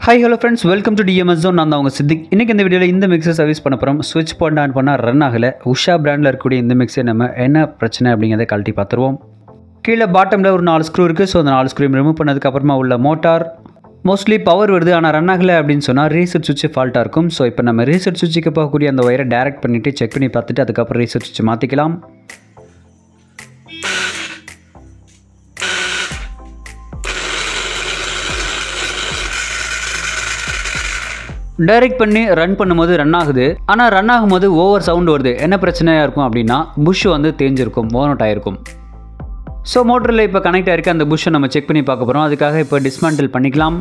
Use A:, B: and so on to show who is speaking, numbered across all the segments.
A: Hi hello friends, welcome to DMS Zone. நான் தான் உங்க சித்திக். இன்னைக்கு இந்த வீடியோல இந்த மிக்ஸை சர்வீஸ் பண்ண போறோம். ஸ்விட்ச் பாயிண்ட் ஆன் பண்ணா ரன் ஆகல. உஷா பிராண்ட்ல இருக்கக்கூடிய இந்த மிக்ஸை நம்ம என்ன பிரச்சனை அப்படிங்கறத கழட்டி பார்த்துருவோம். கீழ பாட்டம்ல ஒரு 4 ஸ்க்ரூ இருக்கு. சோ அந்த 4 ஸ்க்ரூ ரிமூவ் பண்ணதுக்கு அப்புறமா உள்ள மோட்டார் மோஸ்ட்லி பவர் வருது, ஆனா ரன் ஆகல அப்படின்னு சொன்னா ரீசெட் சுவிட்ச் ஃபால்ட்டா இருக்கும். சோ இப்போ நம்ம ரீசெட் சுவிட்சுக்கு போகக்கூடிய அந்த வயரை டைரக்ட் பண்ணிட்டு செக் பண்ணி பார்த்துட்டு அதுக்கப்புறம் ரீசெட் சுவிட்ச் மாத்திக்கலாம். டைரக்ட் பண்ணி ரன் பண்ணும்போது ரன் ஆகுது. ஆனால் ரன் ஆகும்போது ஓவர் சவுண்ட் வருது. என்ன பிரச்சனையாக இருக்கும் அப்படின்னா புஷ் வந்து தேஞ்சிருக்கும், ஓனட் ஆகிருக்கும். ஸோ மோட்டரில் இப்போ கனெக்ட் ஆகிருக்கு. அந்த புஷ்ஷை நம்ம செக் பண்ணி பார்க்க போகிறோம். அதுக்காக இப்போ டிஸ்மேண்டில் பண்ணிக்கலாம்.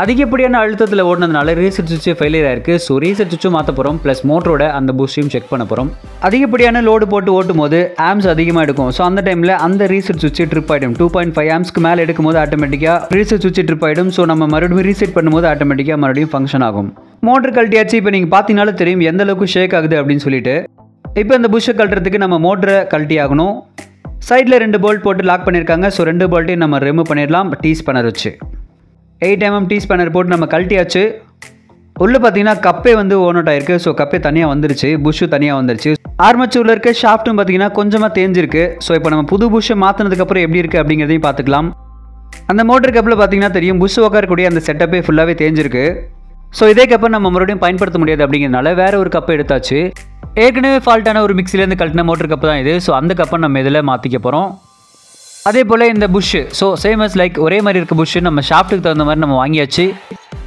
A: அதிகப்படியான அழுத்தத்தில் ஓடினதுனால ரீசெட் சுவிட்ச் ஃபெயிலியர் ஆயிருக்கு. ஸோ ரீசெட் சுவிட்சும் மாற்ற போகிறோம், ப்ளஸ் மோட்டரோட அந்த புஷ்ஷையும் செக் பண்ண போகிறோம். அதிகப்படியான லோடு போட்டு ஓட்டும் போது ஆம்ஸ் அதிகமாக எடுக்கும். ஸோ அந்த டைமில் அந்த ரீசெட் சுவிட்ச் ட்ரிப் ஆகிடும். 2.5 ஆம்ஸ்க்கு மேலே எடுக்கும்போது ஆட்டோமேட்டிக்காக ரீசெட் சுவிட்ச் ட்ரிப் ஆகிடும். ஸோ நம்ம மறுபடியும் ரீசெட் பண்ணும்போது ஆட்டோமேட்டிக்காக மறுபடியும் ஃபங்க்ஷன் ஆகும். மோட்டர் கழட்டியாச்சு. இப்போ நீங்கள் பார்த்தீங்கனாலும் தெரியும் எந்த அளவுக்கு ஷேக் ஆகுது அப்படின்னு சொல்லிட்டு. இப்போ இந்த புஷ்ஷை கழட்டுறதுக்கு நம்ம மோட்டரை கழட்டி ஆகணும். சைடில் 2 போல்ட் போட்டு லாக் பண்ணியிருக்காங்க. ஸோ 2 போல்ட்டையும் நம்ம ரிமூவ் பண்ணிடலாம் டீ ஸ்பேனர் வச்சு. 8 mm டீ ஸ்பேனர் போட்டு நம்ம கழட்டியாச்சு. உள்ளே பார்த்தீங்கன்னா கப்பே வந்து ஓனட் ஆயிருக்கு. ஸோ கப்பே தனியாக வந்துருச்சு, புஷ்ஷு தனியாக வந்துருச்சு. ஆர்மச்சூரில் இருக்க ஷாஃப்ட்டும் பார்த்தீங்கன்னா கொஞ்சமாக தேஞ்சிருக்கு. ஸோ இப்போ நம்ம புது புஷ்ஷை மாற்றினதுக்கப்புறம் எப்படி இருக்குது அப்படிங்கிறதையும் பார்த்துக்கலாம். அந்த மோட்டர் கப்பில் பார்த்தீங்கன்னா தெரியும் புஷ் உட்காரக்கூடிய அந்த செட்டப்பே ஃபுல்லாகவே தேஞ்சிருக்கு. ஸோ இதே கப்பை நம்ம மறுபடியும் பயன்படுத்த முடியாது அப்படிங்கிறதுனால வேறு ஒரு கப்பை எடுத்தாச்சு. ஏற்கனவே ஃபால்ட்டான ஒரு மிக்சிலேருந்து கழட்டின மோட்டர் கப்பு தான் இது. ஸோ அந்த கப்பை நம்ம இதில் மாற்றிக்க போகிறோம். அதே போல் இந்த புஷ்ஷு ஸோ சேமஸ் லைக் ஒரே மாதிரி இருக்க புஷ்ஷு நம்ம ஷாஃப்ட்டுக்கு தகுந்த மாதிரி நம்ம வாங்கியாச்சு.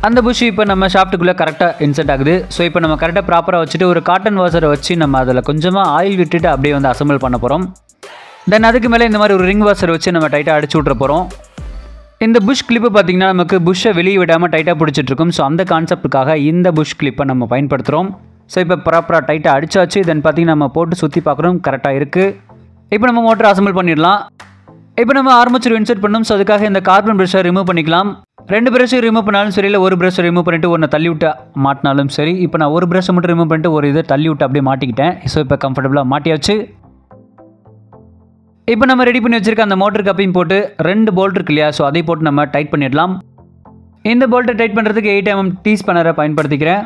A: அந்த புஷ்ஷு இப்போ நம்ம ஷாஃப்ட்டுக்குள்ளே கரெக்டாக இன்செர்ட் ஆகுது. ஸோ இப்போ நம்ம கரெக்டாக ப்ராப்பராக வச்சுட்டு ஒரு காட்டன் வாஷரை வச்சு நம்ம அதில் கொஞ்சமாக ஆயில் விட்டுட்டு அப்படியே வந்து அசம்பிள் பண்ண போகிறோம். தென் அதுக்கு மேலே இந்த மாதிரி ஒரு ரிங் வாஷர் வச்சு நம்ம டைட்டாக அடிச்சு விட்ற போகிறோம். இந்த புஷ் கிளிப்பு பார்த்திங்கன்னா நமக்கு புஷ்ஷை வெளியே விடாமல் டைட்டாக பிடிச்சிட்ருக்கும். ஸோ அந்த கான்செப்ட்டுக்காக இந்த புஷ் கிளிப்பை நம்ம பயன்படுத்துகிறோம். ஸோ இப்போ ப்ராப்பராக டைட்டாக அடிச்சாச்சு. தென் பார்த்திங்கன்னா நம்ம போட்டு சுற்றி பார்க்குறோம், கரெக்டாக இருக்குது. இப்போ நம்ம மோட்டர் அசம்பிள் பண்ணிடலாம். இப்போ நம்ம ஆர்மச்சூர் இன்சர்ட் பண்ணணும். ஸோ அதுக்காக இந்த கார்பன் ப்ரஷை ரிமூவ் பண்ணிக்கலாம். 2 ப்ரஷை ரிமூவ் பண்ணாலும் சரி, இல்லை ஒரு ப்ரஷை ரிமூவ் பண்ணிட்டு ஒன்று தள்ளி விட்டு மாட்டினாலும் சரி. இப்போ நான் ஒரு ப்ரஷை மட்டும் ரிமூவ் பண்ணிட்டு ஒரு இதை தள்ளி விட்டு அப்படியே மாட்டிக்கிட்டேன். ஸோ இப்போ கம்ஃபர்டபுளாக மாட்டியாச்சு. இப்போ நம்ம ரெடி பண்ணி வச்சிருக்க அந்த மோட்டர் கப்பையும் போட்டு 2 போல்ட் இருக்கு இல்லையா, ஸோ அதை போட்டு நம்ம டைட் பண்ணிடலாம். இந்த போல்ட்டை டைட் பண்ணுறதுக்கு 8 mm டீ ஸ்பேனரை பயன்படுத்திக்கிறேன்.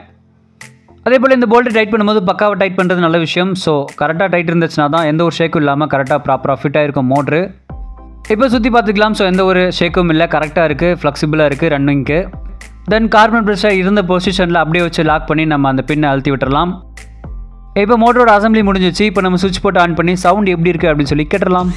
A: அதே போல் இந்த போல்ட்டை டைட் பண்ணும்போது பக்காவாக டைட் பண்ணுறது நல்ல விஷயம். ஸோ கரெக்டாக டைட் இருந்துச்சுன்னா தான் எந்த ஒரு ஷேக்கும் இல்லாமல் கரெக்டாக ப்ராப்பராக ஃபிட்டாக இருக்கும் மோட்ரு. இப்போ சுற்றி பார்த்துக்கலாம். ஸோ எந்த ஒரு ஷேக்கும் இல்லை, கரெக்டாக இருக்குது, ஃப்ளெக்சிபிளாக இருக்குது ரன்னிங்க்கு. தென் கார்பன் ப்ரஷை இருந்த பொசிஷனில் அப்படியே வச்சு லாக் பண்ணி நம்ம அந்த பின்னை அழுத்தி விட்டுறலாம். இப்போ மோட்டரோட அசம்பிளி முடிஞ்சிச்சு. இப்போ நம்ம சுவிட்ச் போட்டு ஆன் பண்ணி சவுண்ட் எப்படி இருக்குது அப்படின்னு சொல்லி கேட்டுடலாம்.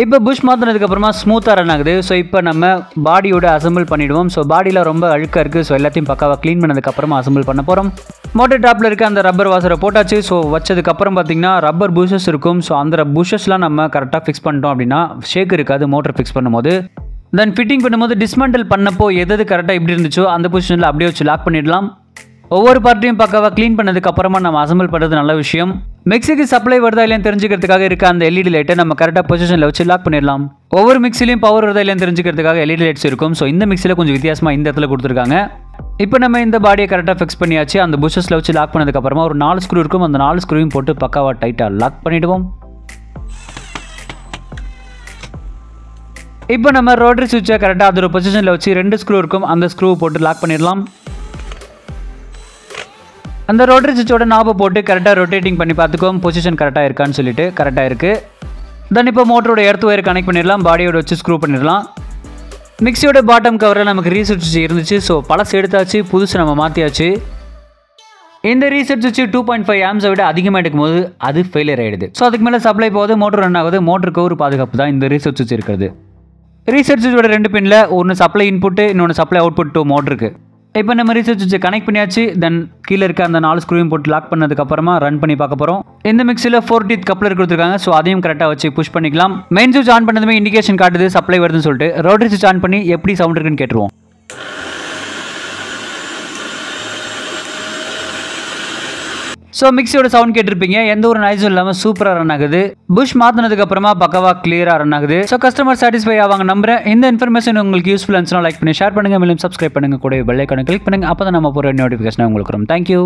A: இப்போ புஷ் மாற்றினதுக்கப்புறமா ஸ்மூத்தாக ரன் ஆகுது. ஸோ இப்போ நம்ம பாடியோட அசம்பிள் பண்ணிவிடுவோம். ஸோ பாடியில் ரொம்ப அழுக்காக இருக்குது. ஸோ எல்லாத்தையும் பக்காவாக க்ளீன் பண்ணதுக்கப்புறமா அசம்பிள் பண்ண போகிறோம். மோட்டர் டாப்பில் இருக்க அந்த ரப்பர் வாசரை போட்டாச்சு. ஸோ வச்சதுக்கப்புறம் பார்த்திங்கன்னா ரப்பர் புஷஸ் இருக்கும். ஸோ அந்த புஷஸ்லாம் நம்ம கரெக்டாக ஃபிக்ஸ் பண்ணிட்டோம் அப்படின்னா ஷேக் இருக்காது மோட்டர் ஃபிக்ஸ் பண்ணும்போது. தென் ஃபிட்டிங் பண்ணும்போது டிஸ்மேண்டில் பண்ணப்போ எது கரெக்டாக எப்படி இருந்துச்சோ அந்த பொசிஷனில் அப்படியே வச்சு லாக் பண்ணிடலாம். ஒவ்வொரு பார்ட்டையும் பக்காவாக க்ளீன் பண்ணதுக்கப்புறமா நம்ம அசம்பிள் பண்ணுறது நல்ல விஷயம். மிக்ஸிக்கு சப்ளை வருதா இல்லைன்னு தெரிஞ்சுக்கிறதுக்காக இருக்க அந்த எல்இடி லைட்டை நம்ம கரெக்டாக பொசிஷனில் வச்சு லாக் பண்ணிடலாம். ஒவ்வொரு மிக்ஸிலையும் பவர் வருதா இல்லைன்னு தெரிஞ்சுக்கிறதுக்காக எல்இடி லைட்ஸ் இருக்கும். ஸோ இந்த மிக்ஸியில் கொஞ்சம் வித்தியாசமாக இந்த இடத்துல கொடுத்துருக்காங்க. இப்போ நம்ம இந்த பாடியை கரெக்டாக ஃபிக்ஸ் பண்ணியாச்சு. அந்த புஷஸில் வச்சு லாக் பண்ணதுக்கப்புறமா ஒரு 4 ஸ்க்ரூ இருக்கும். அந்த 4 ஸ்க்ரூவையும் போட்டு பக்காவாக டைட்டாக லாக் பண்ணிவிடுவோம். இப்போ நம்ம ரோட்டரி சுவிட்சை கரெக்டாக அது ஒரு பொசிஷனில் வச்சு 2 ஸ்க்ரூ இருக்கும். அந்த ஸ்க்ரூவை போட்டு லாக் பண்ணிடலாம். அந்த ரோட்டரி சுவிட்சோட நாபை போட்டு கரெக்டாக ரொட்டேட்டிங் பண்ணி பார்த்துக்கோம் பொசிஷன் கரெக்டாக இருக்கான்னு சொல்லிட்டு. கரெக்டாக இருக்குது. தென் இப்போ மோட்டரோட எர்த் ஒயர் கனெக்ட் பண்ணிடலாம். பாடியோட வச்சு ஸ்க்ரூ பண்ணிடலாம். மிக்ஸியோட பாட்டம் கவரில் நமக்கு ரீசெட் சுவிட்ச் இருந்துச்சு. ஸோ பழசு எடுத்தாச்சு, புதுசு நம்ம மாற்றியாச்சு. இந்த ரீசெட் சுவிட்ச் 2.5 ஆம்ஸை விட அதிகமாக எடுக்கும்போது அது ஃபெயிலியர் ஆகிடுது. ஸோ அதுக்கு மேலே சப்ளை போகுது, மோட்டர் ரன் ஆகுது. மோட்டருக்கு ஒரு பாதுகாப்பு தான் இந்த ரீசெட் சுவிட்ச் இருக்கிறது. ரீசெட் சுவிட்சோட 2 பின்னில் ஒன்று சப்ளை இன்புட்டு, இன்னொன்று சப்ளை அவுட்புட் டூ மோட்டருக்கு. இப்போ நம்ம ரீசெட் சுவிட்சை கனெக்ட் பண்ணியாச்சு. தென் கீழே இருக்க அந்த 4 ஸ்க்ரூவையும் போட்டு லாக் பண்ணதுக்கப்புறமா ரன் பண்ணி பார்க்க போகிறோம். இந்த மிக்ஸில் 4 டீத் கப்ளர் கொடுத்துருக்காங்க. ஸோ அதையும் கரெக்டாக வச்சு புஷ் பண்ணிக்கலாம். மெயின் சுவிட்ச் ஆன் பண்ணதுமே இண்டிகேஷன் காட்டுது சப்ளை வருதுன்னு சொல்லிட்டு. ரோட்டரி சுவிட்ச் ஆன் பண்ணி எப்படி சவுண்ட் இருக்குன்னு கேட்டுருவோம். ஸோ மிக்ஸியோட சவுண்ட் கேட்டிருப்பீங்க. எந்த ஒரு நாய்ஸும் இல்லாமல் சூப்பராக ரன் ஆகுது. புஷ் மாற்றினதுக்கு அப்புறமா பக்கவாக கிளியராக ரன் ஆகுது. ஸோ கஸ்டமர் சாட்டிஸ்ஃபை ஆவாங்க நம்புறேன். இந்த இன்ஃபர்மேஷன் உங்களுக்கு யூஸ்ஃபுல் இருந்துச்சுன்னா லைக் பண்ணி ஷேர் பண்ணுங்கள். மேலும் சப்ஸ்கிரைப் பண்ணுங்கள். கூட பெல் ஐகானை கிளிக் பண்ணுங்கள். அப்போ தான் நம்ம போகிற நோட்டிஃபிகேஷன் உங்களுக்கு வரும். தேங்க்யூ.